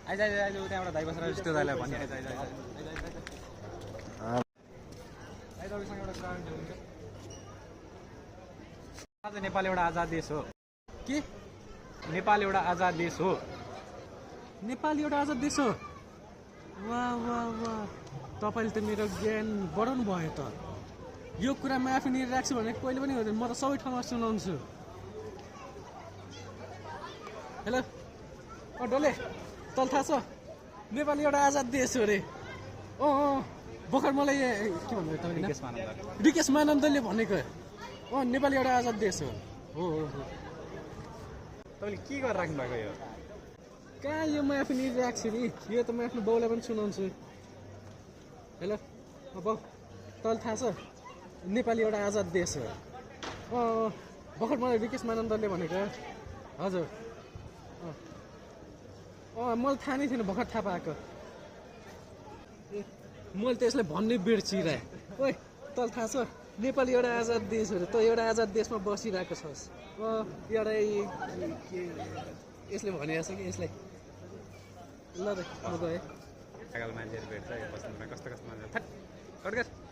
आइज आइज आइज त्यहाँबाट दाइ बसेर जस्तो दाइलाई भन्ने आइज आइज आइज आइज एउटा कुरा हुन्छ आज नेपाल एउटा आजाद देश हो के नेपाल एउटा आजाद देश हो नेपाल एउटा आजाद देश हो वाह वाह वाह तपाईँले त मेरो ज्ञान बढाउनु भयो त यो कुरा म आफै राख्छु भने कहिले पनि हुँदैन म त सबै ठाउँमा सुनाउँछु हेलो डोले तल थाहा छ नेपाल एउटा आजाद देश हो अरे भर्खर मलाई के भन्नु तपाईँले विकेश मानन्दले भनेको नेपाल एउटा आजाद देश हो हो तपाईँले के गरेर राख्नु भएको यो कहाँ यो म आफै राख्छु नि यो त म आफ्नो बाउलाई पनि सुनाउँछु हेलो बाउ तल थाहा छ नेपाली एउटा आजाद देश हो भर्खर मलाई विकेश मानन्दले भनेको हजुर मलाई थाहा नै थिएन भर्खर थाहा पाएको मैले त यसलाई भन्ने बिर्सिरहेँ ओइ तल थाहा छ नेपाली एउटा आजाद देश हो त एउटा आजाद देशमा बसिरहेको छस् एउटा यसले भनिरहेछ कि यसलाई ल त म गएँ मान्छेहरू भेट्छ बस्नुमा कस्तो कस्तो मान्छे